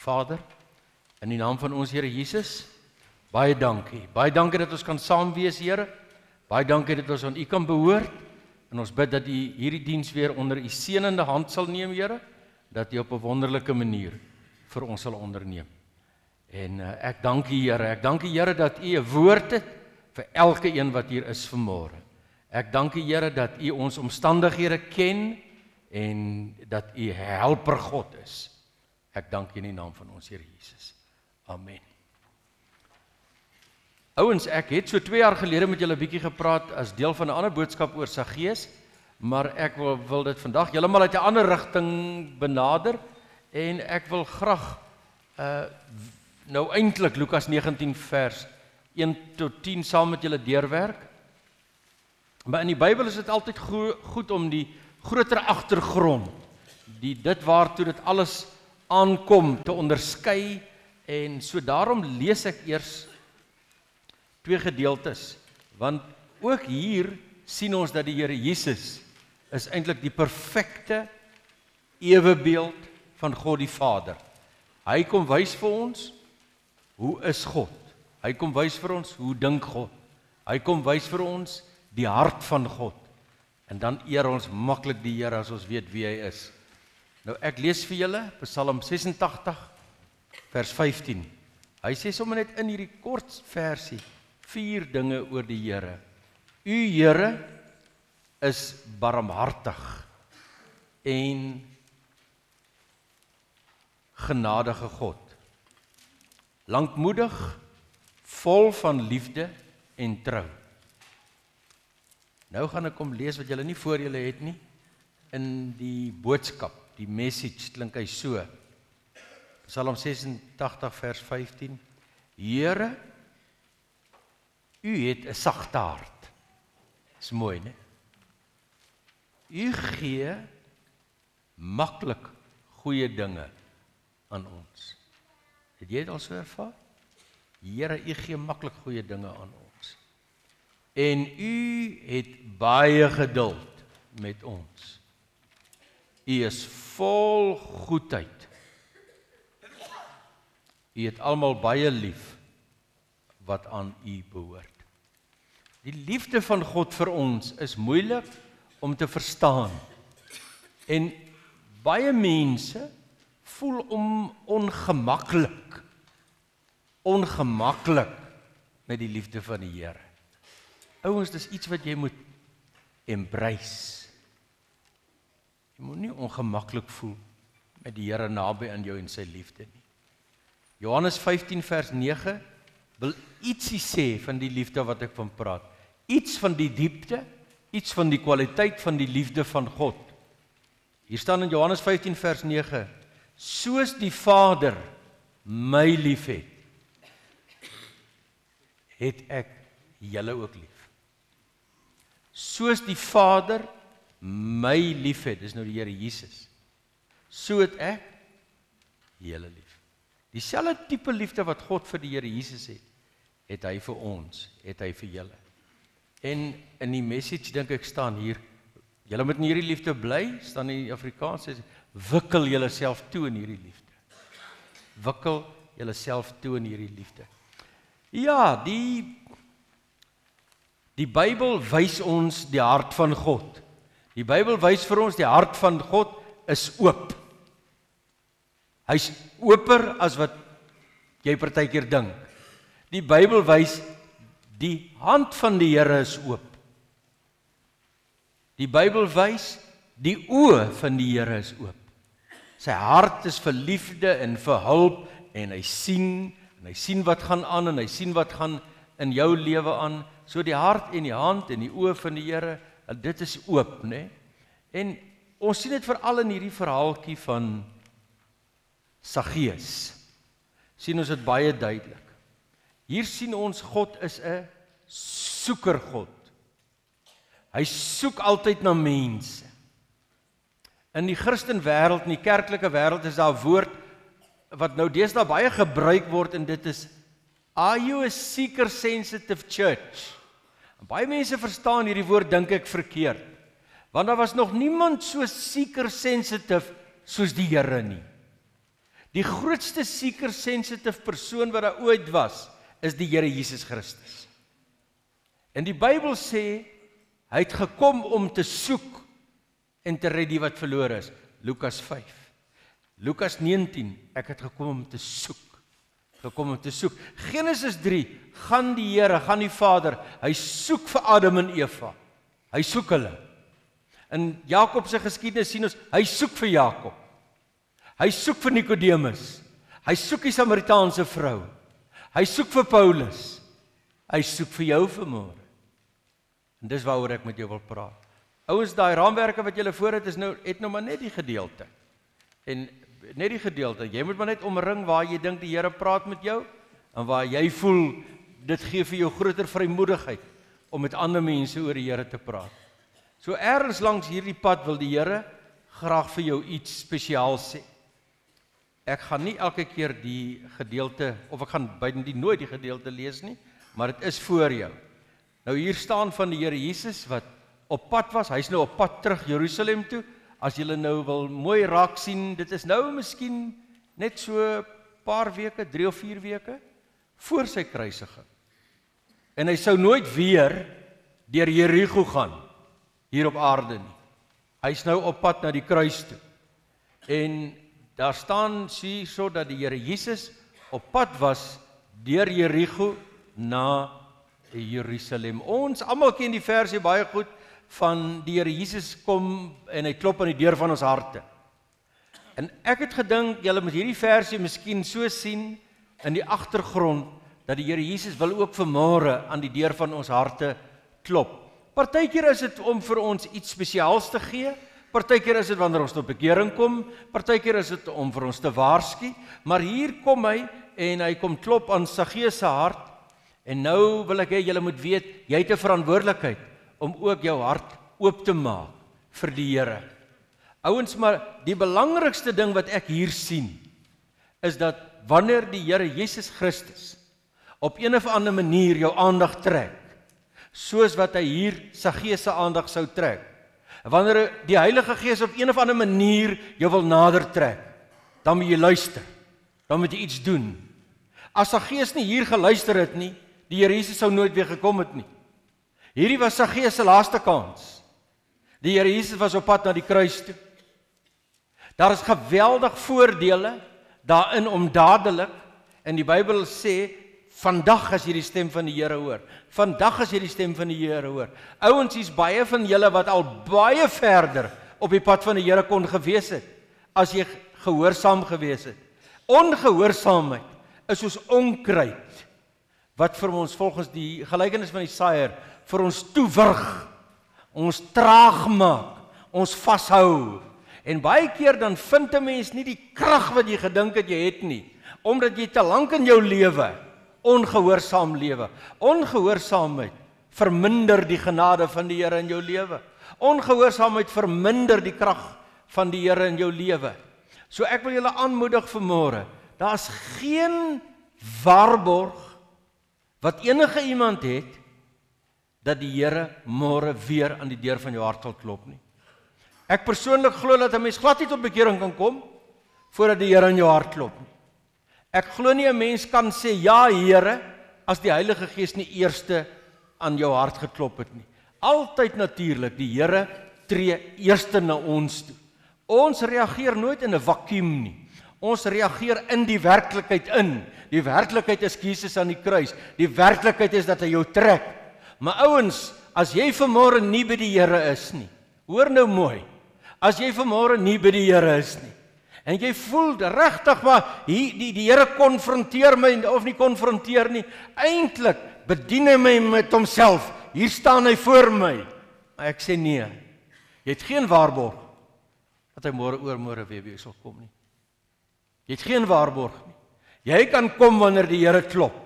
Vader, in die naam van ons Here Jesus, baie dankie. Baie dankie dat ons kan saam wees, Here. Baie dankie dat ons aan U kan behoort. En ons bid dat U hierdie diens weer onder U seënende hand sal neem, Here, dat U op 'n wonderlike manier vir ons sal onderneem. En ek dank U, Here. Ek dank U, Here, dat U 'n woord het vir elke een wat hier is vanmôre. Ek dank U, Here, dat U ons omstandighede ken en dat U helper God is. Ek dank U in die naam van ons Here Jesus. Amen. Ouens, ek het so 2 jaar gelede met julle 'n bietjie gepraat as deel van 'n ander boodskap oor Saggeus, maar ek wil dit vandag heeltemal uit 'n ander rigting benader en ek wil graag nou eintlik Lukas 19 vers 1 tot 10 saam met julle deurwerk. Maar in die Bybel is dit altyd goed om die groter agtergrond, dit waartoe dit alles aankom te onderskei, en so daarom lees ek eers 2 gedeeltes, want ook hier sien ons dat die Here Jesus is eintlik die perfekte ewebeeld van God die Vader. Hy kom wys vir ons hoe is God. Hy kom wys vir ons hoe dink God. Hy kom wys vir ons die hart van God. En dan eer ons maklik die Here as ons weet wie hy is. Nou ek lees vir julle Psalm 86 vers 15. Hy sê sommer net in hierdie kort versie 4 dinge oor die Here. U Here is barmhartig en genadige God. Lankmoedig, vol van liefde en trou. Nou gaan ek kom lees wat julle nie voor julle het nie. In die boodskap, die message klink hy so. Psalm 86 vers 15. Here, U het 'n sagte hart. Dis mooi, né? U gee maklik goeie dinge aan ons. Het jy dit al so ervaar? Here, U gee maklik goeie dinge aan ons. En U het baie geduld met ons. U is vol goedheid. U het almal baie lief wat aan U behoort. Die liefde van God vir ons is moeilik om te verstaan. En baie mense voel ongemaklik met die liefde van die Here. Ouens, dis iets wat jy moet embrace. Jy moet nie ongemaklik voel met die Here naby aan jou en sy liefde nie. Johannes 15 vers 9 wil ietsie sê van die liefde wat ek van praat. Iets van die diepte, iets van die kwaliteit van die liefde van God. Hier staan in Johannes 15 vers 9, soos die Vader my lief het ek julle ook lief. Soos die Vader my lief het, dis nou die Here Jesus, so het ek julle lief. Dieselfde tipe liefde wat God vir die Here Jesus het hy vir ons, het hy vir julle. En in die message dink ek staan hier, julle moet in hierdie liefde bly, staan in die Afrikaans sê, wikkel julle self toe in hierdie liefde. Wikkel julle self toe in hierdie liefde. Ja, die Bybel wys ons die hart van God. Die Bybel wys vir ons die hart van God is oop. Hy's oper as wat jy partykeer dink. Die Bybel wys die hand van die Here is oop. Die Bybel wys die oë van die Here is oop. Sy hart is vir liefde en vir hulp en hy sien wat gaan aan en hy sien wat gaan in jou lewe aan. So die hart en die hand en die oë van die Here, dit is oop, né? En ons sien dit veral in hierdie verhaaltjie van Saggeus. Sien ons dit baie duidelik. Hier sien ons God is 'n soeker God. Hy soek altyd na mense. In die Christen wêreld, in die kerklike wêreld is daar 'n woord wat nou deesdae baie gebruik word en dit is are you a seeker sensitive church? En baie mense verstaan hierdie woord dink ek verkeerd. Want daar was nog niemand so seeker sensitive soos die Here nie. Die grootste seeker sensitive persoon wat daar ooit was, is die Here Jesus Christus. En die Bybel sê, hy het gekom om te soek en te red die wat verlore is. Lukas 5. Lukas 19, ek het gekom om te soek. Genesis 3, gaan die Here, gaan die Vader, hy soek vir Adam en Eva. Hy soek hulle. In Jakob se geskiedenis sien ons, hy soek vir Jakob. Hy soek vir Nikodemus. Hy soek die Samaritaanse vrou. Hy soek vir Paulus. Hy soek vir jou vanmôre. En dis waaroor ek met jou wil praat. Ouens, daai raamwerke wat julle voor het nou maar net die gedeelte. En net die gedeelte. Jy moet maar net omring waar jy dink die Here praat met jou en waar jy voel dit gee vir jou groter vrymoedigheid om met ander mense oor die Here te praat. So ergens langs hierdie pad wil die Here graag vir jou iets spesiaals sê. Ek gaan nie elke keer die gedeelte, of ek gaan byna nooit die gedeelte lees nie, maar dit is voor jou. Nou hier staan van die Here Jesus wat op pad was, hy's nou op pad terug Jerusalem toe. As julle nou wil mooi raak sien, dit is nou miskien net so paar weke, 3 of 4 weke, voor sy kruisiging. En hy sou nooit weer deur Jerigo gaan, hier op aarde nie. Hy's nou op pad na die kruis toe. En daar staan so dat die Here Jesus op pad was deur Jerigo na Jerusalem. Ons almal ken die versie baie goed van die Here Jesus kom en hy klop aan die deur van ons harte. En ek het gedink, julle moet hierdie versie miskien so sien in die agtergrond, dat die Here Jesus wil ook vanmôre aan die deur van ons harte klop. Partykeer is dit om vir ons iets spesiaals te gee, partykeer is dit wanneer ons tot bekering kom, partykeer is dit om vir ons te waarsku, maar hier kom hy en hy kom klop aan Saggeus se hart. En nou wil ek hê julle moet weet, jy het 'n verantwoordelikheid om ook jou hart oop te maak vir die Here. Ouens, maar die belangrikste ding wat ek hier sien, is dat wanneer die Here Jesus Christus op een of ander manier jou aandag trek, soos wat hy hier Saggeus se aandag sou trek, wanneer die Heilige Gees op een of ander manier jou wil nader trek, dan moet jy luister, dan moet jy iets doen. As Saggeus nie hier geluister het nie, die Here Jesus sou nooit weer gekom het nie. Hierdie was Saggeus se laaste kans. Die Here Jesus was op pad na die kruis toe. Daar is geweldig voordele daarin om dadelik, en die Bybel sê, vandag as jy die stem van die Here hoor. Vandag as jy die stem van die Here hoor. Ouens, hier's baie van julle wat al baie verder op die pad van die Here kon gewees het, as jy gehoorsaam gewees het. Ongehoorsaamheid is soos onkruid, wat vir ons volgens die gelykenis van die saaier, vir ons toewurg, ons traag maak, ons vashou. En baie keer dan vind 'n mens nie die krag wat jy gedink het jy het nie, omdat jy te lank in jou lewe ongehoorsaam lewe. Ongehoorsaamheid verminder die genade van die Here in jou lewe. Ongehoorsaamheid verminder die krag van die Here in jou lewe. So ek wil julle aanmoedig vanmôre, daar's geen waarborg wat enige iemand het, dat die Here môre weer aan die deur van jou hart sal klop nie. Ek persoonlik glo dat 'n mens glad nie tot bekering kan kom, voordat die Here in jou hart klop nie. Ek glo nie 'n mens kan sê, ja Here, as die Heilige Gees nie eerste aan jou hart geklop het nie. Altyd natuurlik, die Here tree eerste na ons toe. Ons reageer nooit in 'n vakuum nie. Ons reageer in die werklikheid in. Die werklikheid is Jesus aan die kruis. Die werklikheid is dat hy jou trek. Maar ouens, as jy vanmôre nie by die Here is nie, hoor nou mooi, as jy vanmôre nie by die Here is nie, en jy voel regtig maar, die Here konfronteer my, of nie konfronteer nie, eintlik bedien hy my met homself, hier staan hy voor my, maar ek sê nee, jy het geen waarborg, dat hy môre oormôre weer sal kom nie. Jy het geen waarborg nie. Jy kan kom wanneer die Here klop.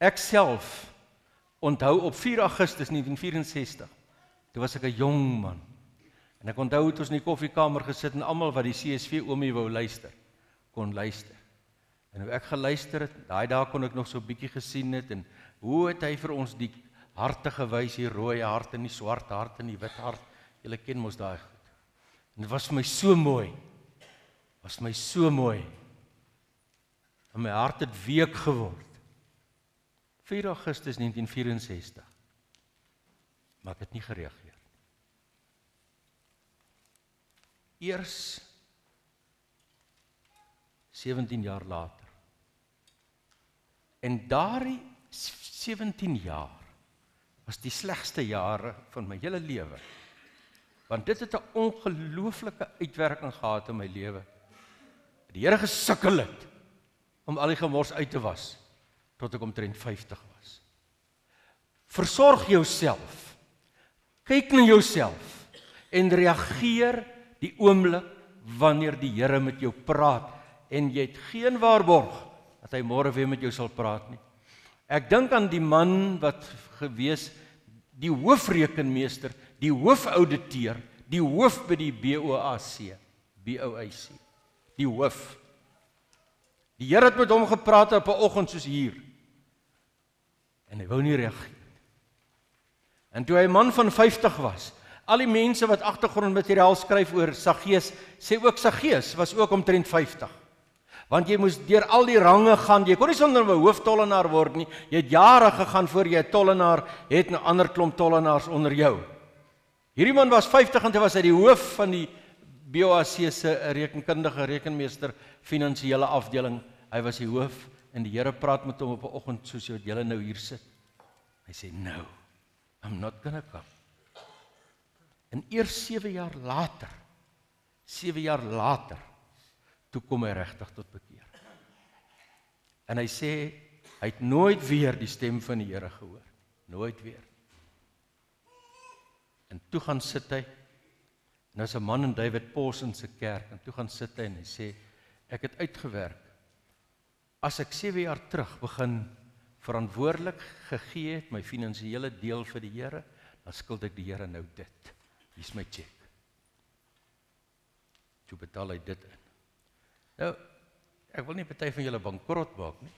Ek self onthou op 4 Augustus 1964, toe was ek 'n jong man, en ek onthou het ons in die koffiekamer gesit, en almal wat die CSV oomie wou luister, kon luister. En hoe ek geluister het, daai dae kon ek nog so 'n bietjie gesien het, en hoe het hy vir ons die harte gewys, die rooi hart en die swart hart en die wit hart, julle ken mos daai goed. En dit was vir my so mooi, was my so mooi. En my hart het week geword. 4 Augustus 1964. Maar ek het nie gereageer. Eers 17 jaar later. En daardie 17 jaar was die slegste jare van my hele lewe. Want dit het 'n ongelooflike uitwerking gehad in my lewe. Die Here gesukkel het om al die gemors uit te was tot ek omtrent 50 was. Versorg jouself. Kyk na jouself en reageer die oomblik wanneer die Here met jou praat en jy het geen waarborg dat hy môre weer met jou sal praat nie. Ek dink aan die man wat gewees, die hoofrekenmeester, die hoofouditeur, die hoof by die BOAC, die hoof. Die Here het met hom gepraat op 'n oggend soos hier. En hy wou nie reageer. En toe hy 'n man van 50 was, al die mense wat agtergrondmateriaal skryf oor Saggeus, sê ook Saggeus was ook omtrent 50. Want jy moes deur al die range gaan, jy kon nie sonder 'n hooftollenaar word nie, jy het jare gegaan voor jy 'n tollenaar het, 'n ander klomp tollenaars onder jou. Hierdie man was 50 en hy was hy die hoof van die BOAC se rekenmeester, finansiële afdeling. Hy was die hoof en die Here praat met hom op 'n oggend soos wat julle nou hier sit. Hy sê, "No, I'm not gonna come." En eers 7 jaar later, toe kom hy regtig tot bekeer. En hy sê, hy het nooit weer die stem van die Here gehoor. Nooit weer. En toe gaan sit hy, en as 'n man in David Pawson se kerk, en toe gaan sit hy en hy sê, ek het uitgewerk. As ek 7 jaar terug begin verantwoordelik gegee het, my finansiële deel vir die Here, dan skuld ek die Here nou dit. Hier is my cheque. Toe betaal hy dit in. Nou, ek wil nie party van julle bankrot maak nie.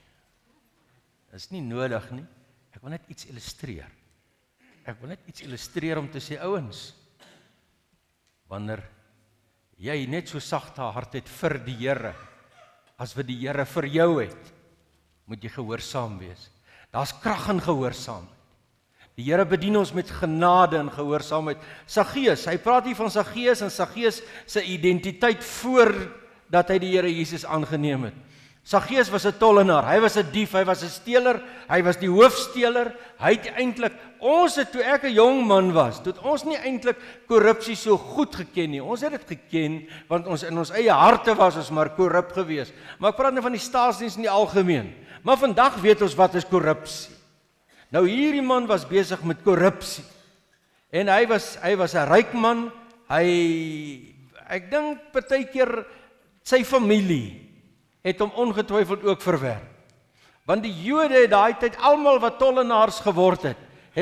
Dit is nie nodig nie. Ek wil net iets illustreer. Ek wil net iets illustreer om te sê, ouens, wanneer jy net so sagte hart het vir die Here, as wat die Here vir jou het, moet jy gehoorsaam wees. Daar's krag in gehoorsaamheid. Die Here bedien ons met genade en gehoorsaamheid. Saggeus, hy praat hier van Saggeus en Saggeus se identiteit voordat hy die Here Jesus aangeneem het. Saggeus was 'n tollenaar, hy was 'n dief, hy was 'n steeler, hy was die hoofsteeler. Hy het eintlik, toe ek 'n jong man was, toe het ons nie eintlik korrupsie so goed geken nie. Ons het dit geken, want ons in ons eie harte was ons maar korrup geweest. Maar ek praat nou van die staatsdiens in die algemeen. Maar vandag weet ons wat is korrupsie. Nou hierdie man was besig met korrupsie. En hy was 'n ryk man. Ek dink partykeer sy familie het hom ongetwyfeld ook verwerp. Want die Jode het daai tyd almal wat tollenaars geword het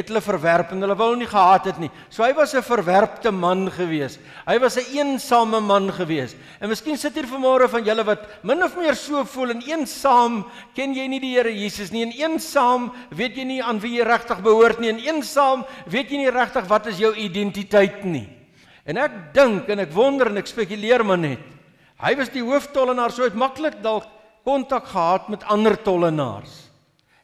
hulle verwerp en hulle wou nie gehad het nie. So hy was 'n verwerpte man gewees. Hy was 'n eensame man gewees. En miskien sit hier vanmôre van julle wat min of meer so voel, en eensaam ken jy nie die Here Jesus nie, en eensaam weet jy nie aan wie jy regtig behoort nie, en eensaam weet jy nie regtig wat is jou identiteit nie. En ek dink en ek wonder en ek spekuleer maar net. Hy was die hooftollenaar, so het maklik dalk kontak gehad met ander tollenaars.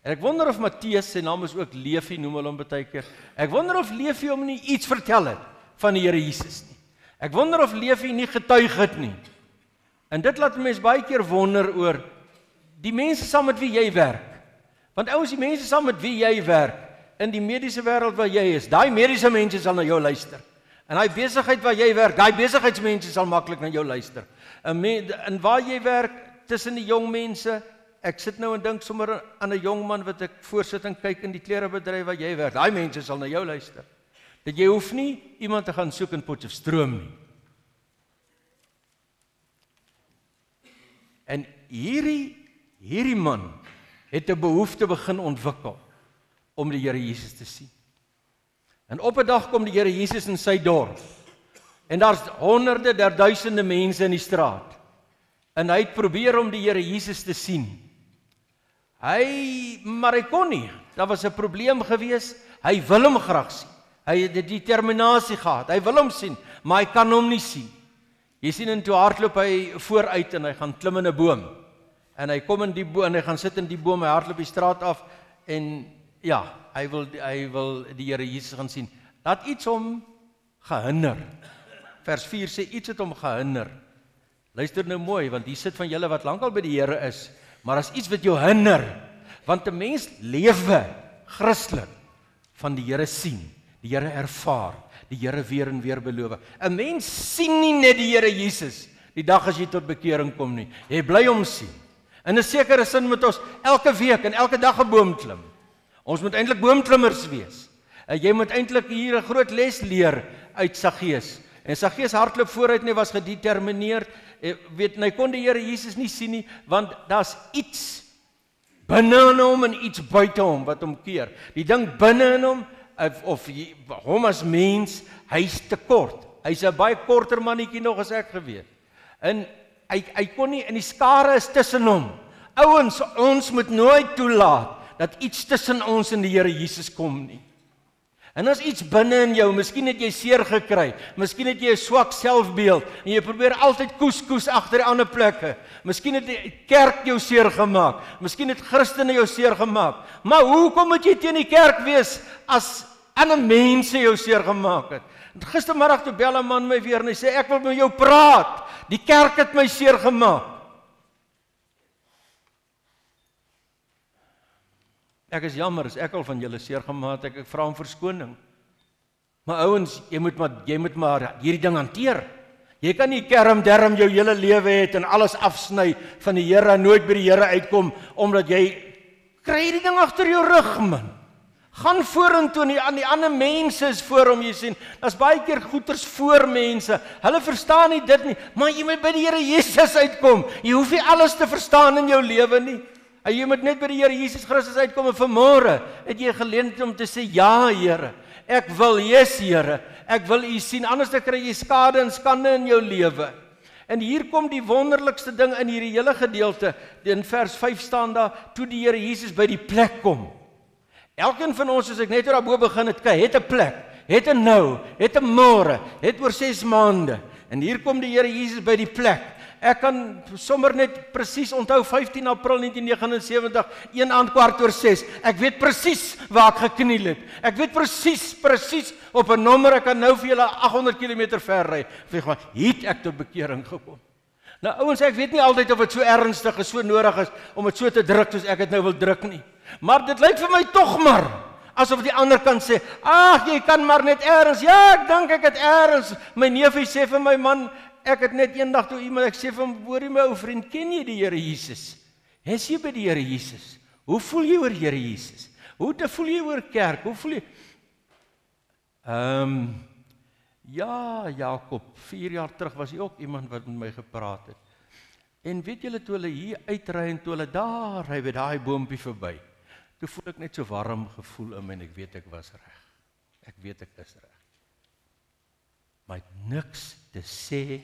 En ek wonder of Matteus, sy naam is ook Levi, noem hulle hom baie keer. Ek wonder of Levi hom nie iets vertel het van die Here Jesus nie. Ek wonder of Levi nie getuig het nie. En dit laat mense baie keer wonder oor die mense saam met wie jy werk. Want ouens, die mense saam met wie jy werk in die mediese wêreld waar jy is, daai mediese mense sal na jou luister. En daai besigheid waar jy werk, daai besigheidsmense sal maklik na jou luister. En waar jy werk tussen die jong mense, ek sit nou en dink sommer aan 'n jong man wat ek voorsit en kyk in die klerebedryf waar jy werk. Daai mense sal na jou luister. Dat jy hoef nie iemand te gaan soek in Potchefstroom nie. En hierdie man het 'n behoefte begin ontwikkel om die Here Jesus te sien. En op 'n dag kom die Here Jesus in sy dorp. En daar's honderde, duisende mense in die straat. En hy het probeer om die Here Jesus te sien. Maar hy kon nie. Daar was 'n probleem gewees. Hy wil hom graag sien. Hy het die determinasie gehad. Hy wil hom sien, maar hy kan hom nie sien. Jy sien en toe hardloop hy vooruit en hy gaan klim in 'n boom. En hy kom in die boom en hy gaan sit in die boom, hy hardloop die straat af en ja, hy wil die Here Jesus gaan sien. Laat iets hom gehinder. Vers 4 sê iets het hom gehinder. Luister nou mooi, want hier sit van julle wat lankal by die Here is, maar as iets wat jou hinder, want 'n mens lewe Christelik van die Here sien, die Here ervaar, die Here weer en weer beloof. 'n Mens sien nie net die Here Jesus die dag as jy tot bekering kom nie. Jy bly hom sien. In 'n sekere sin moet ons elke week en elke dag 'n boom klim. Ons moet eintlik boomklimmers wees. Jy moet eintlik hier 'n groot les leer uit Saggeus. En Saggeus hardloop vooruit en hy was gedetermineerd. Weet, hy kon die Here Jesus nie sien nie, want daar's iets binne in hom en iets buite hom wat hom keer. Die ding binne in hom, of hom as mens, hy's te kort. Hy's 'n baie korter mannetjie nog as ek geweet. En hy kon nie, in die skare is tussen hom. Ouens, ons moet nooit toelaat dat iets tussen ons en die Here Jesus kom nie. En as iets binne in jou, miskien het jy seer gekry, miskien het jy 'n swak selfbeeld, en jy probeer altyd koes agter die ander plekke, miskien het die kerk jou seer gemaak, miskien het Christene jou seer gemaak, maar hoekom moet jy teen die kerk wees, as ander mense jou seer gemaak het? Gistermiddag toe bel 'n man my weer, en hy sê, ek wil met jou praat, die kerk het my seer gemaak. Ek is jammer, as ek al van julle seer gemaak het, ek vra om verskoning. Maar ouens, jy moet maar hierdie ding hanteer. Jy kan nie kerm jou hele lewe het en alles afsny van die Here en nooit by die Here uitkom, omdat jy kry hierdie ding agter jou rug, man. Gaan vorentoe, en die ander mense is voor hom, jy sien. Daar's baie keer goeters voor mense. Hulle verstaan nie dit nie, maar jy moet by die Here Jesus uitkom. Jy hoef nie alles te verstaan in jou lewe nie. Jy moet net by die Here Jesus Christus uitkom, en vanmôre het jy geleentheid om te sê, ja Here, ek wil, yes Here, ek wil U sien, anders dan kry jy skade en skande in jou lewe. En hier kom die wonderlikste ding in hierdie hele gedeelte, in vers 5 staan daar, toe die Here Jesus by die plek kom. Elkeen van ons, as ek net daarbo begin het, het 'n plek, het 'n nou, het 'n môre, het oor 6 maande, en hier kom die Here Jesus by die plek. Ek kan sommer net presies onthou 15 April 1979, 1 aand 5:15. Ek weet presies waar ek gekniel het. Ek weet presies op 'n nommer, ek kan nou vir julle 800 km ver ry. Het ek tot bekering gekom. Nou ouens, ek weet nie altyd of dit so ernstig is, so nodig is om dit so te druk soos ek dit nou wil druk nie. Maar dit lyk vir my tog maar asof die ander kan sê, ag, jy kan maar net erns. Ja, ek dink ek het erns. My neef sê vir my, man, ek het net eendag toe iemand, ek sê vir hom, hoorie my ou vriend, ken jy die Here Jesus? Is jy by die Here Jesus? Hoe voel jy oor Here Jesus? Hoe voel jy oor kerk? Hoe voel jy? Ja, Jakob, 4 jaar terug was hy ook iemand wat met my gepraat het. En weet julle, toe hulle hier uitry en toe hulle daar ry by daai boompie verby, toe voel ek net so warm gevoel in my en ek weet ek was reg. Ek weet ek is reg. Maar hy het niks te sê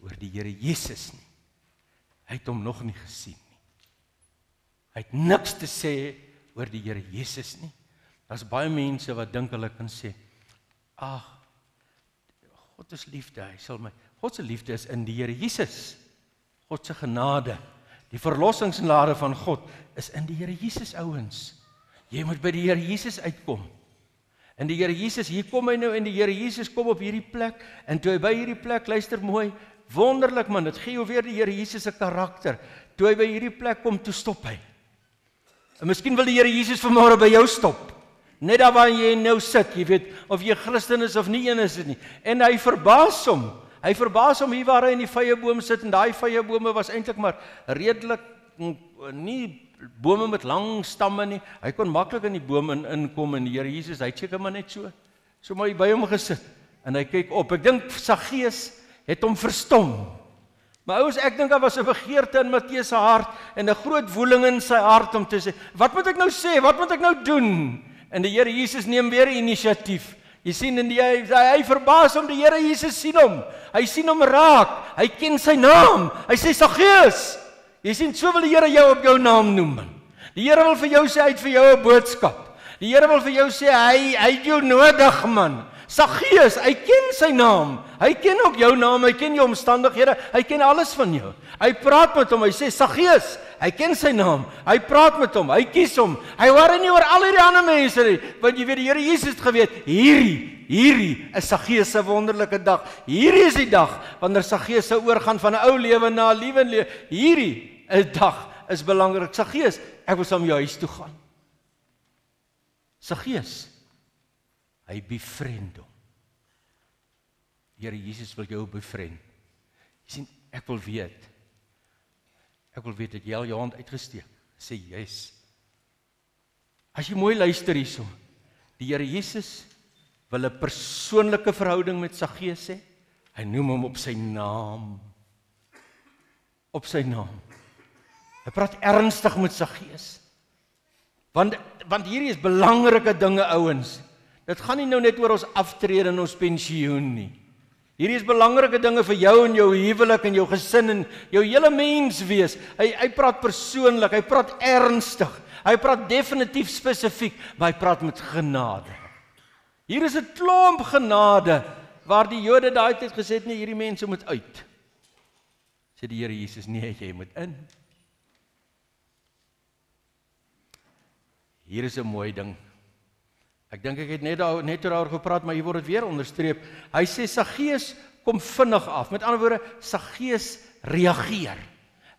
oor die Here Jesus nie. Hy het hom nog nie gesien nie. Hy het niks te sê oor die Here Jesus nie. Daar's baie mense wat dink hulle kan sê, ag, God is liefde, God se liefde is in die Here Jesus. God se genade, die verlossingsgenade van God is in die Here Jesus, ouens. Jy moet by die Here Jesus uitkom. En die Here Jesus, hier kom hy nou, en die Here Jesus kom op hierdie plek, en toe hy by hierdie plek, luister mooi, wonderlik man, dit gee jou weer die Here Jesus se karakter. Toe hy by hierdie plek kom, toe stop hy. En miskien wil die Here Jesus vanmôre by jou stop. Net daar waar jy nou sit, jy weet, of jy Christen is of nie een is dit nie. En hy verbaas hom. Hy verbaas hom hier waar hy in die vyeboom sit, en daai vyebome was eintlik maar redelik, nie bome met lang stamme nie. Hy kon maklik in die boom inkom, en die Here Jesus, hy het seker maar net so maar by hom gesit, en hy kyk op. Ek dink Saggeus het hom verstom. Maar ouens, ek dink daar was 'n begeerte in Matteus se hart, en 'n groot woeling in sy hart om te sê, wat moet ek nou sê, wat moet ek nou doen? En die Here Jesus neem weer inisiatief. Jy sien, en hy verbaas hom, die Here Jesus sien hom. Hy sien hom raak. Hy ken sy naam. Hy sê, Saggeus. Jy sien, so wil die Here jou op jou naam noem. Die Here wil vir jou sê, hy het vir jou 'n boodskap. Die Here wil vir jou sê, hy het jou nodig, man. Saggeus, hy ken sy naam. Hy ken ook jou naam, hy ken jou omstandighede, hy ken alles van jou. Hy praat met hom, hy sê Saggeus, hy ken sy naam. Hy praat met hom, hy kies hom. Hy worry nie oor al hierdie ander mense nie, want jy weet die Here Jesus het geweet, hierdie is Saggeus se wonderlike dag. Hierdie is die dag wanneer Saggeus sou oorgaan van 'n ou lewe na 'n nuwe lewe. Hierdie dag is belangrik. Saggeus, ek wil saam met jou huis toe gaan. Saggeus, hy befriend hom. Here Jesus wil jou befriend. Jy sien, ek wil weet dat jy al jou hand uitgesteek. Sê, yes. As jy mooi luister hierso, die Here Jesus wil 'n persoonlike verhouding met Saggeus hê. Hy noem hom op sy naam. Op sy naam. Hy praat ernstig met Saggeus. Want hierdie is belangrike dinge, ouens. Dit gaan nie nou net oor ons aftrede en ons pensioen nie. Hierdie is belangrike dinge vir jou en jou huwelik en jou gesin en jou hele menswees. Hy praat persoonlik, hy praat ernstig. Hy praat definitief spesifiek, maar hy praat met genade. Hier is 'n klomp genade waar die Jode daai tyd gesê het, nee, hierdie mense moet uit. Sê die Here Jesus, nee, jy moet in. Hier is 'n mooi ding. Ek dink ek het net daaroor gepraat, maar hier word dit weer onderstreep. Hy sê Saggeus kom vinnig af. Met ander woorde, Saggeus reageer.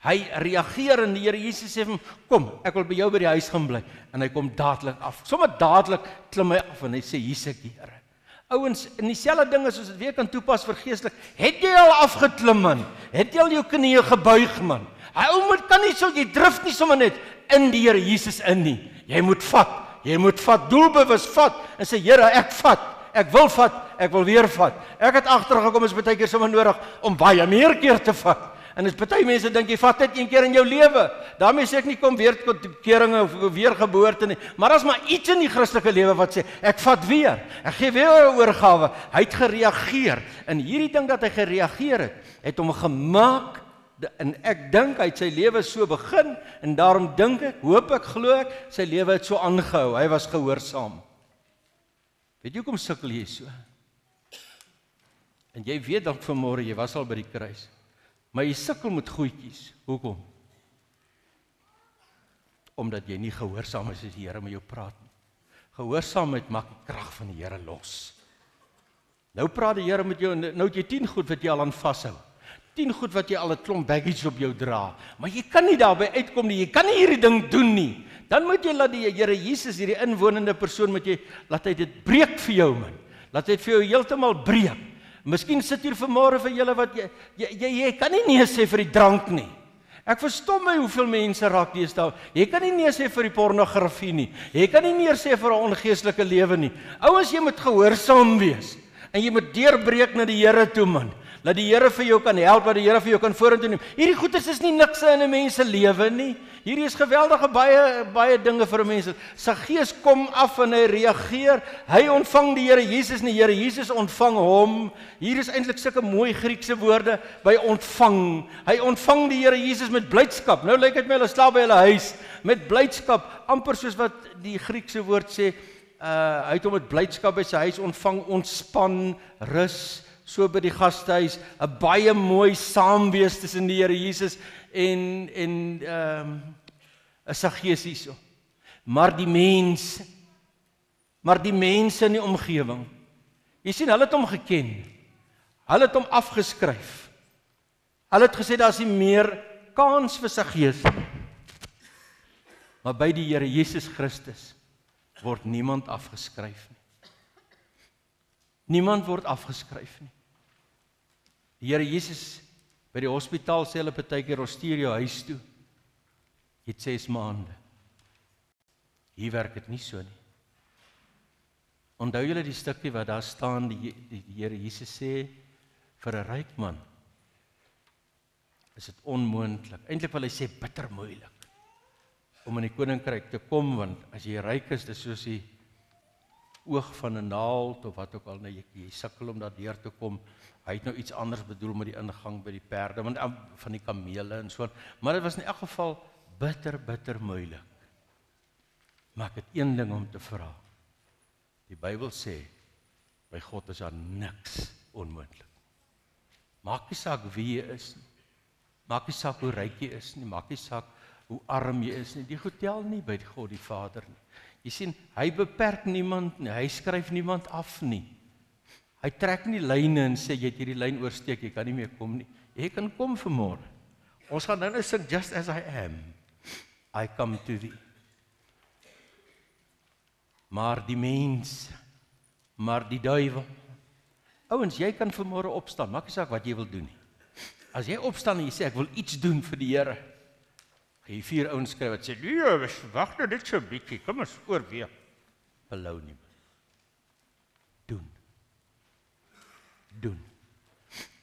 Hy reageer en die Here Jesus sê vir hom, kom, ek wil by jou by die huis gaan bly. En hy kom dadelik af. Sommige dadelik klim hy af en hy sê, hier's ek, die Here. Ouens, en dieselfde ding as ons dit weer kan toepas vir geestelik. Het jy al afgeklim, man? Het jy al jou knieë gebuig, man? Hy ou kan nie so, jy drif nie sommer net in die Here Jesus in nie. Jy moet vat, doelbewus vat, en sê, Here, ek vat, ek wil weer vat. Ek het agtergekom, is baie keer sommer nodig, om baie meer keer te vat. En as baie mense dink, jy vat net een keer in jou lewe. Daarmee sê ek nie, kom weer tot keringe of weergeboorte nie, maar as maar iets in die Christelike lewe wat sê, ek vat weer, ek gee weer 'n oorgawe. Hy het gereageer, en hierdie ding dat hy gereageer het hom gemaak. En ek dink hy het sy lewe so begin, en daarom dink ek, hoop ek, glo ek, sy lewe het so aangehou, hy was gehoorsaam. Weet jy hoekom sukkel jy so? En jy weet dalk vanmôre, jy was al by die kruis, maar jy sukkel met goedjies. Hoekom? Omdat jy nie gehoorsaam is as die Here met jou praat nie. Gehoorsaamheid maak die krag van die Here los. Nou praat die Here met jou, nou het jy 10 goed wat jy al aan vashou. 10 goed wat jy al 'n klomp baggage op jou dra, maar jy kan nie daarby uitkom nie, jy kan nie hierdie ding doen nie. Dan moet jy laat die Here Jesus, hierdie inwonende persoon, laat hy dit breek vir jou, man. Laat hy dit vir jou heeltemal breek. Miskien sit hier vanmôre vir julle wat jy kan nie nee sê vir die drank nie. Ek verstom my hoeveel mense raak deesdae. Jy kan nie nee sê vir die pornografie nie. Jy kan nie nee sê vir 'n ongeestelike lewe nie. Ouens, jy moet gehoorsaam wees. En jy moet deurbreek na die Here toe, man. Laat die Here vir jou kan help, laat die Here vir jou kan vorentoe neem. Hierdie goedes is nie niks in 'n mens se lewe nie. Hierdie is geweldige baie dinge vir 'n mens. Saggeus kom af en hy reageer. Hy ontvang die Here Jesus en die Here Jesus ontvang hom. Hier is eintlik sulke mooi Griekse woorde by ontvang. Hy ontvang die Here Jesus met blydskap. Nou lyk dit my hulle slaap by hulle huis met blydskap, amper soos wat die Griekse woord sê. Hy het hom met blydskap by sy huis ontvang, ontspan, rus. So by die gastehuis, 'n baie mooi saamwees tussen die Here Jesus en 'n Saggeus hierso. Maar die mense in die omgewing. Jy sien, hulle het hom geken. Hulle het hom afgeskryf. Hulle het gesê daar's nie meer kans vir Saggeus. Maar by die Here Jesus Christus word niemand afgeskryf nie. Niemand word afgeskryf nie. Die Here Jesus by die hospitaal sê hulle partykeer, ons stuur jou huis toe. Jy het 6 maande. Hier werk dit nie so nie. Onthou julle die stukkie wat daar staan, die Here Jesus sê vir 'n ryk man is dit onmoontlik. Eintlik wil hy sê bitter moeilik om in die koninkryk te kom, want as jy ryk is, dis soos die oog van 'n naald of wat ook al, jy sukkel om daar deur te kom. Hy het nou iets anders bedoel met die ingang by die perde, want van die kamele en so. Maar dit was in elk geval bitter moeilik. Maar ek het een ding om te vra. Die Bybel sê, By God is daar niks onmoontlik. Maak nie saak wie jy is nie. Maak nie saak hoe ryk jy is nie. Maak nie saak hoe arm jy is nie. Die goed tel nie by God die Vader nie. Jy sien, hy beperk niemand nie. Hy skryf niemand af nie. Hy trek nie lyne en sê, jy het hierdie lyn oorsteek, jy kan nie meer kom nie. Jy kan kom vanmôre. Ons gaan nou sing, just as I am, I come to thee. Maar die mens, maar die duiwel. Ouens, jy kan vanmôre opstaan, maak nie saak wat jy wil doen nie. As jy opstaan en jy sê, ek wil iets doen vir die Here, gaan jy 4 ouens skryf wat sê, nee, wag nou dit so 'n bietjie, kom ons oorweeg. Belou nie. Doen.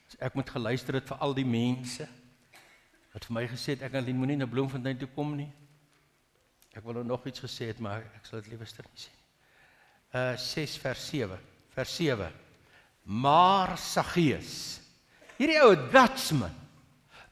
So ek moet geluister het vir al die mense, wat vir my gesê het, ek en Lien moenie na Bloemfontein toe kom nie. Ek wil nog iets gesê het, maar ek sal dit liewerster nie sê nie. 6 vers 7. Maar Saggeus, hierdie ou Dutchman,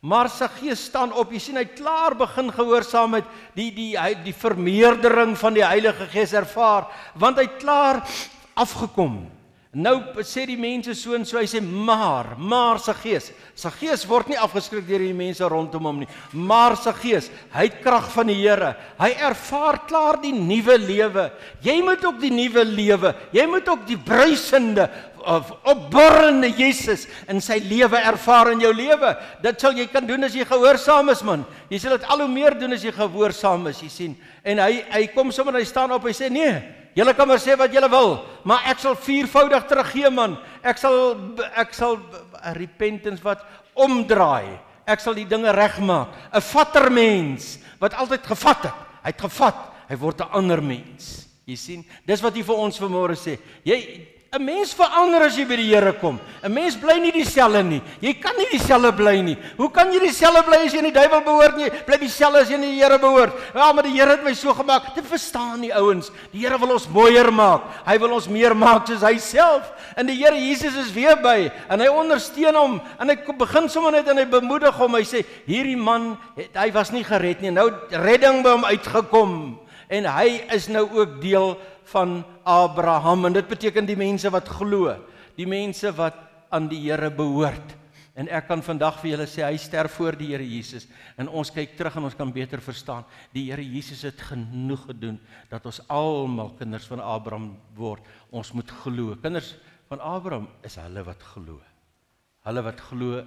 maar Saggeus staan op, jy sien hy klaar begin gehoorsaam met die vermeerdering van die Heilige Gees ervaar, want hy klaar afgekom. Nou sê die mense so en so, hy sê maar Saggeus word nie afgeskrik deur die mense rondom hom nie, maar Saggeus, hy het krag van die Here, hy ervaar klaar die nuwe lewe, jy moet ook die nuwe lewe, jy moet ook die bruisende, opborrende Jesus in sy lewe ervaar in jou lewe. Dit sal jy kan doen as jy gehoorsaam is, man. Jy sal dit al hoe meer doen as jy gehoorsaam is, jy sien. En hy kom sommer, hy staan op, hy sê, nee, julle kan maar sê wat julle wil, maar ek sal 4voudig teruggee, man. Ek sal repentance wat omdraai. Ek sal die dinge regmaak. 'n Vatter mens wat altyd gevat het. Hy het gevat, hy word 'n ander mens. Jy sien, dis wat hy vir ons vanmôre sê. 'n Mens verander as jy by die Here kom. 'n Mens bly nie dieselfde nie. Jy kan nie dieselfde bly nie. Hoe kan jy dieselfde bly as jy in die duiwel behoort nie? Bly dieselfde as jy in die Here behoort. Ja, maar die Here het my so gemaak. Dit verstaan nie, ouens. Die Here wil ons mooier maak. Hy wil ons meer maak soos hy self. En die Here Jesus is weer by en hy ondersteun hom en hy begin sommer net en hy bemoedig hom. Hy sê, hierdie man, hy was nie gered nie. Nou redding by hom uitgekom. En hy is nou ook deel van Abraham, en dit beteken die mense wat glo, die mense wat aan die Here behoort. En ek kan vandag vir julle sê, hy sterf voor die Here Jesus, en ons kyk terug en ons kan beter verstaan, die Here Jesus het genoeg gedoen, dat ons almal kinders van Abraham word, ons moet glo. Kinders van Abraham is hulle wat glo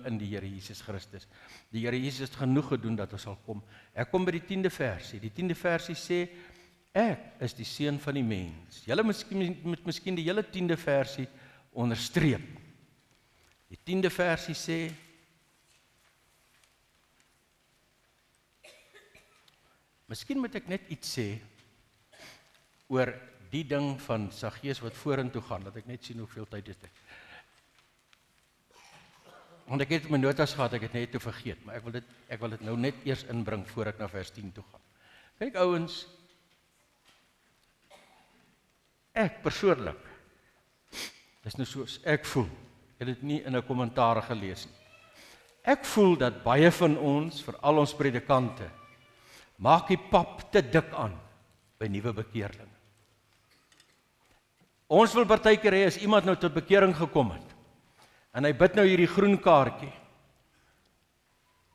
in die Here Jesus Christus. Die Here Jesus het genoeg gedoen, dat ons sal kom. Ek kom by die 10de versie, die 10de versie sê, ek is die seun van die mens. Julle moet miskien die hele 10de versie onderstreep. Die 10de versie sê, miskien moet ek net iets sê oor die ding van Saggeus wat vorentoe gaan, dat ek net sien hoeveel tyd is dit. Want ek het my notas gehad, ek het net te vergeet, maar ek wil dit nou net eers inbring voor ek na vers 10 toe gaan. Kyk ouens, ek persoonlik, dis nou soos ek voel, ek het dit nie in 'n kommentaar gelees nie. Ek voel dat baie van ons, veral ons predikante, maak die pap te dik aan by nuwe bekeerlinge. Ons wil partykeer hê as iemand nou tot bekering gekom het, en hy bid nou hierdie groen kaartjie,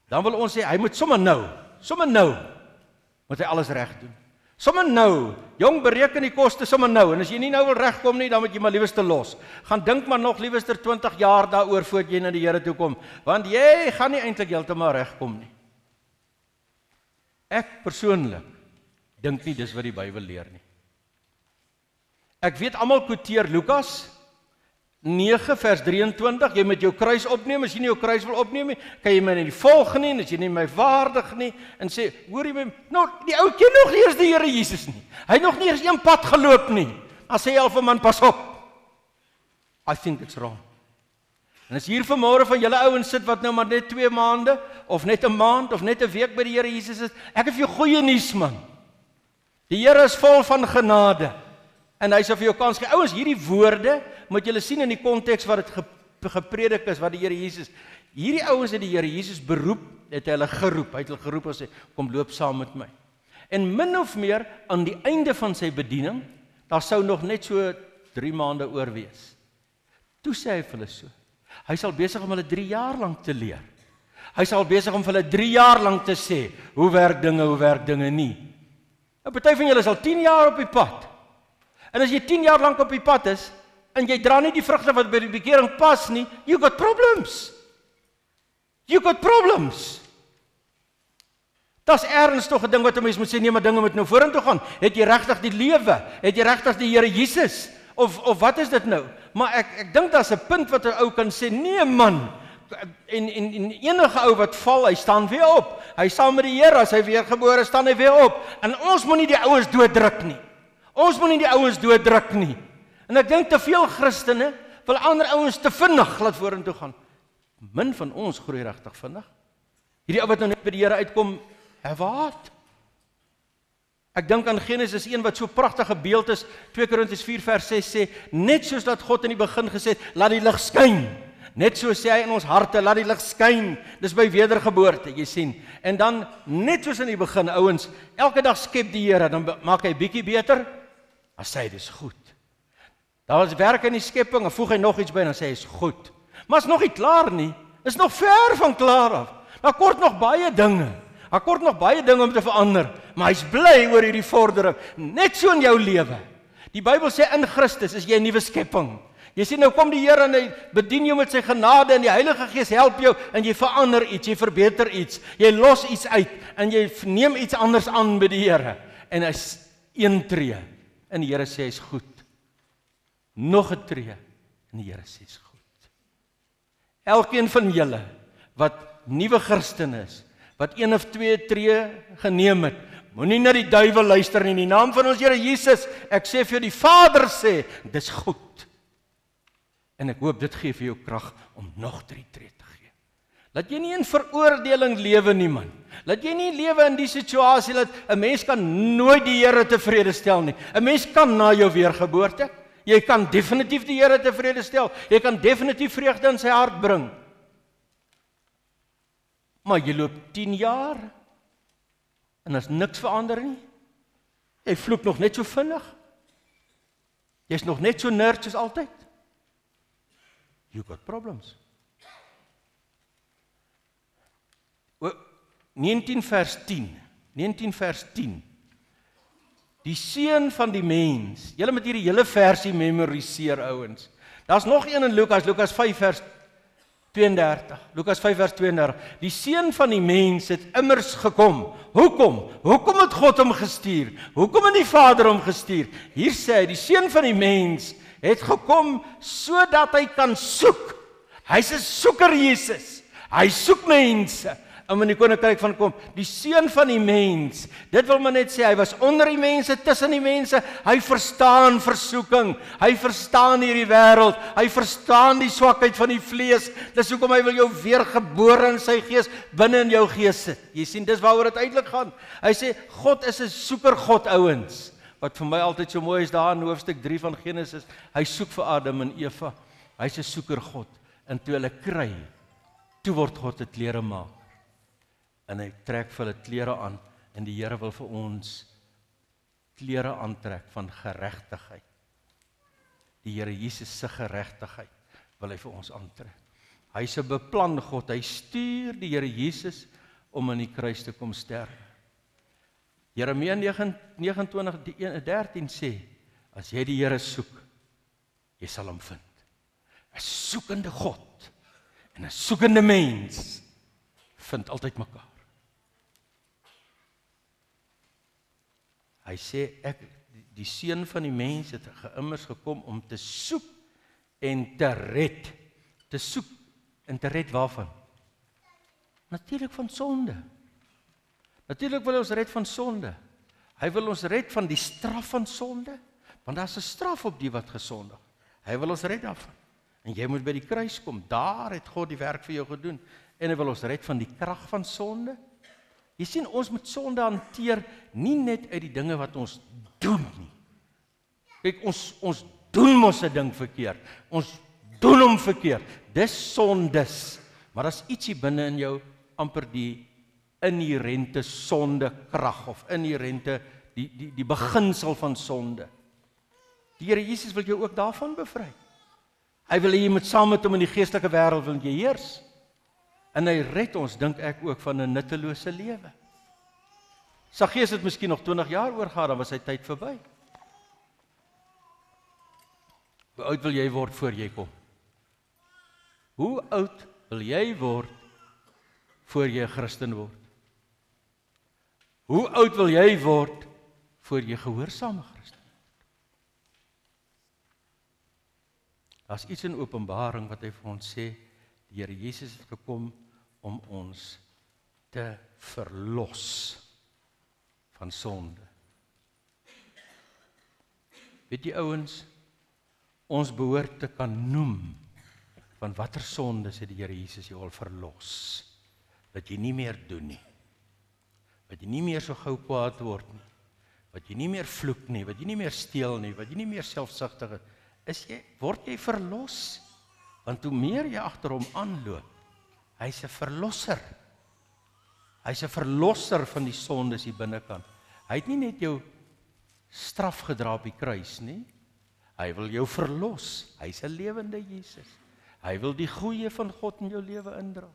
dan wil ons sê, hy moet sommer nou, moet hy alles reg doen. Sommer nou, jong, bereken die koste sommer nou, en as jy nie nou wil regkom nie, dan moet jy maar liewers te los. Gaan dink maar nog liewers 20 jaar daaroor, voordat jy na die Here toe kom, want jy gaan nie eintlik heeltemal regkom nie. Ek persoonlik dink nie dis wat die Bybel leer nie. Ek weet almal quoteer Lukas 9 vers 23, jy moet jou kruis opneem, as jy nie jou kruis wil opneem nie, kan jy my nie volg nie, en as jy nie my waardig nie, en sê, hoor jy my, nou, die ou ken nog nie eers die Here Jesus nie, hy het nog nie eers een pad geloop nie, dan sê jy al vir man, pas op, I think it's wrong. En as hier vanmôre van julle ouens sit, wat nou maar net 2 maande, of net 'n maand, of net 'n week by die Here Jesus is, ek het vir jou goeie nuus, man, die Here is vol van genade, en hy sal vir jou kans gee. Ouens, hierdie woorde moet julle sien in die konteks wat dit gepredik is, wat die Here Jesus, hierdie ouens het die Here Jesus beroep, het hy hulle geroep, hy het hulle geroep en sê, kom loop saam met my. En min of meer, aan die einde van sy bediening, daar sou nog net so 3 maande oor wees. Toe sê hy vir hulle so. Hy sal besig om hulle 3 jaar lank te leer. Hy sal besig om vir hulle 3 jaar lank te sê, hoe werk dinge nie. 'n Party van julle is al 10 jaar op die pad. En as jy 10 jaar lank op die pad is, en jy dra nie die vrugte wat by die bekering pas nie, you got problems. You got problems. Dis ernstig 'n ding wat 'n mens moet sê, nee, maar dinge moet nou vorentoe gaan. Het jy regtig die lewe? Het jy regtig die Here Jesus? Of wat is dit nou? Maar ek dink daar's 'n punt wat 'n ou kan sê, nee man, en enige ou wat val, hy staan weer op. Hy saam met die Here, as hy weergebore is, staan hy weer op. En ons moenie die ouens dooddruk nie. Ons moenie die ouens dooddruk nie. En ek dink te veel Christene wil ander ouens te vinnig laat vorentoe gaan. Min van ons groei regtig vinnig. Hierdie ou wat nou net by die Here uitkom, wat? Ek dink aan Genesis 1 wat so pragtige beeld is. 2 Korintiërs 4 vers 6 sê, net soos dat God in die begin gesê het, laat die lig skyn. Net so sê hy in ons harte, laat die lig skyn. Dis by wedergeboorte, jy sien. En dan, net soos in die begin, ouens, elke dag skep die Here, dan maak hy bietjie beter, dan sê hy, dis goed. Daar was werk in die skepping, en voeg hy nog iets by, dan sê hy, is goed. Maar is nog nie klaar nie, is nog ver van klaar af. Daar kort nog baie dinge. Daar kort nog baie dinge om te verander, maar hy's bly oor hierdie vordering, net so in jou lewe. Die Bybel sê in Christus is jy 'n nuwe skepping. Jy sien nou kom die Here en hy bedien jou met sy genade en die Heilige Gees help jou en jy verander iets, jy verbeter iets, jy los iets uit en jy neem iets anders aan by die Here en hy's een tree en die Here sê hy's goed. Nog 'n tree en die Here sê hy's goed. Elkeen van julle wat nuwe Christen is, wat 1 of 2 tree geneem het, moenie na die duiwel luister nie. In die naam van ons Here Jesus, ek sê vir jou, die Vader sê, dis goed. En ek hoop dit gee vir jou krag om nog 3 tree te gee. Laat jy nie in veroordeling lewe nie, man. Laat jy nie lewe in die situasie dat 'n mens kan nooit die Here tevrede stel nie. 'n Mens kan na jou weergeboorte, jy kan definitief die Here tevrede stel. Jy kan definitief vreugde in sy hart bring. Maar jy loop 10 jaar en as niks verander nie. Jy vloek nog net so vinnig. Jy's nog net so nerd soos altyd. You got problems. 19 vers 10. Die seun van die mens. Julle moet hierdie hele versie memoriseer, ouens. Daar's nog een in Lukas 5 vers 32. Lukas 5 vers 32. Die seun van die mens het immers gekom. Hoekom? Hoekom het God hom gestuur? Hoekom het die Vader hom gestuur? Hier sê hy, die seun van die mens het gekom sodat hy kan soek. Hy's 'n soeker, Jesus. Hy soek mense om in die koninkryk van kom. Die seun van die mens. Dit wil maar net sê hy was onder die mense, tussen die mense. Hy verstaan versoeking. Hy verstaan hierdie wêreld. Hy verstaan die swakheid van die vlees. Dis hoekom hy wil jou weergebore in sy gees binne in jou gees sit. Jy sien, dis waaroor dit eintlik gaan. Hy sê God is 'n soeker God, ouens. Wat vir my altyd so mooi is daar in hoofstuk 3 van Genesis, hy soek vir Adam en Eva. Hy's 'n soeker God. En toe hulle kry, toe word God 'n kleremaker. En hy trek vir hulle klere aan en die Here wil vir ons klere aantrek van geregtigheid. Die Here Jesus se geregtigheid wil hy vir ons aantrek. Hy's 'n beplan God. Hy stuur die Here Jesus om aan die kruis te kom sterf. Jeremia 29:13 sê, as jy die Here soek, jy sal hom vind. 'n Soekende God en 'n soekende mens vind altyd mekaar. Hy sê, die seun van die mens het immers gekom om te soek en te red. Te soek en te red waarvan? Natuurlik van sonde. Natuurlik wil hy ons red van sonde. Hy wil ons red van die straf van sonde, want daar's 'n straf op die wat gesondig. Hy wil ons red daarvan. En jy moet by die kruis kom. Daar het God die werk vir jou gedoen. En hy wil ons red van die krag van sonde. Jy sien, ons moet sonde hanteer nie net uit die dinge wat ons doen nie. Kyk, ons doen mos 'n ding verkeerd. Ons doen hom verkeerd. Dis sondes. Maar daar's ietsie binne in jou, amper die inherente sonde krag of inherente die beginsel van sonde. Die Here Jesus wil jou ook daarvan bevry. Hy wil hê jy moet saam met hom in die geestelike wêreld wil jy heers. En hy red ons, dink ek, ook van 'n nuttelose lewe. Saggeus het miskien nog 20 jaar oor gehad, dan was sy tyd verby. Hoe oud wil jy word voor jy kom? Hoe oud wil jy word voor jy 'n Christen word? Hoe oud wil jy word voor jy gehoorsame Christen word? Daar's iets in Openbaring wat hy vir ons sê, die Here Jesus het gekom om ons te verlos van sonde. Weet jy ouens, ons behoort te kan noem van watter sondes het die Here Jesus jou al verlos, dat jy nie meer doen nie, wat jy nie meer so gou kwaad word nie, wat jy nie meer vloek nie, wat jy nie meer steel nie, wat jy nie meer selfsugtig is, word jy verlos, want hoe meer jy agter hom aanloop, hy's 'n verlosser. Hy's 'n verlosser van die sondes hier binnekant. Hy het nie net jou straf gedra op die kruis nie. Hy wil jou verlos. Hy's 'n lewende Jesus. Hy wil die goeie van God in jou lewe indra.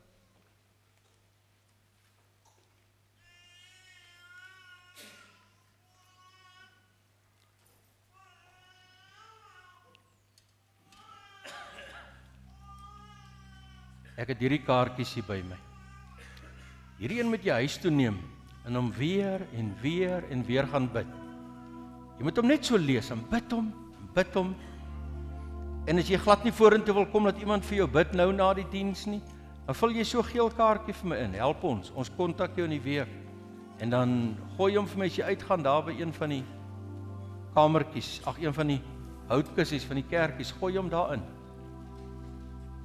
Ek het hierdie kaartjies hier by my. Hierdie een moet jy huis toe neem en hom weer en weer en weer gaan bid. Jy moet hom net so lees en bid hom. En as jy glad nie vorentoe wil kom dat iemand vir jou bid nou na die diens nie, dan vul jy so geel kaartjie vir my in. Help ons kontak jou in die week. En dan gooi hom vir my as jy uitgaan daar by een van die kamertjies, een van die houtkussies van die kerkies, gooi hom daarin.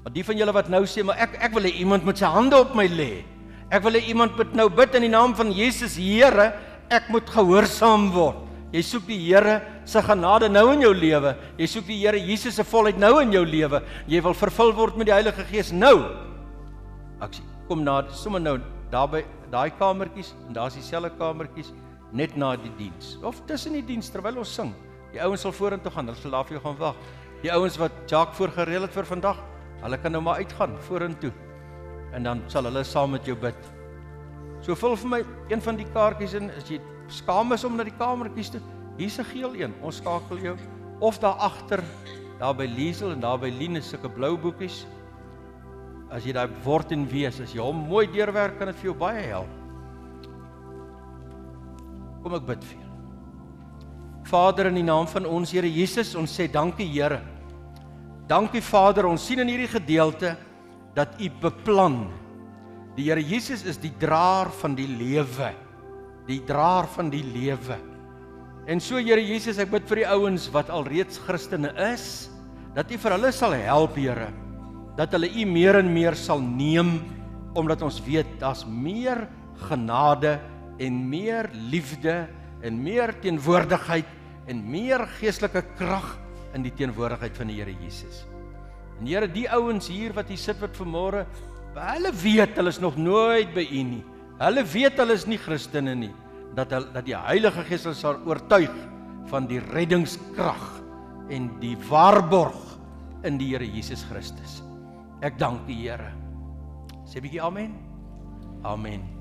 Maar die van julle wat nou sê, maar ek wil hê iemand met sy hande op my lê. Ek wil hê iemand moet nou bid in die naam van Jesus, Here, ek moet gehoorsaam word. Jy soek die Here se genade nou in jou lewe. Jy soek die Here Jesus se volheid nou in jou lewe. Jy wil vervul word met die Heilige Gees nou. Ek kom sommer nou daar by daai kamertjies en daar's dieselfde kamertjies net na die diens. Of tussen die diens terwyl ons sing. Die ouens sal vorentoe gaan, hulle sal daar vir jou gaan wag. Die ouens wat Jacques voorgereël het vir vandag, hulle kan nou maar uitgaan vorentoe. En dan sal hulle saam met jou bid. So vul vir my een van die kaartjies in, as jy skaam is om na die kamertjies toe, hier's 'n geel een, ons skakel jou, of daar agter, daar by Liesel en daar by Lien is sulke blou boekies, as jy daar word en wees, as jy hom mooi deurwerk, kan dit vir jou baie help. Kom ek bid vir jou. Vader, in die naam van ons Here Jesus, ons sê dankie Here. Dankie Vader, ons sien in hierdie gedeelte, dat U beplan. Die Here Jesus is die draer van die lewe. Die draer van die lewe. En so Here Jesus, ek bid vir die ouens wat alreeds Christene is, dat U vir hulle sal help, Here. Dat hulle U meer en meer sal neem, omdat ons weet, daar's meer genade en meer liefde en meer teenwoordigheid en meer geestelike krag in die teenwoordigheid van die Here Jesus. En Here, die ouens hier wat hier sit wat vanmôre, hulle weet hulle is nog nooit by U nie. Hulle weet hulle is nie Christene nie. Dat die Heilige Gees hulle sal oortuig van die reddingskrag en die waarborg in die Here Jesus Christus. Ek dank die Here. Sê 'n bietjie amen. Amen.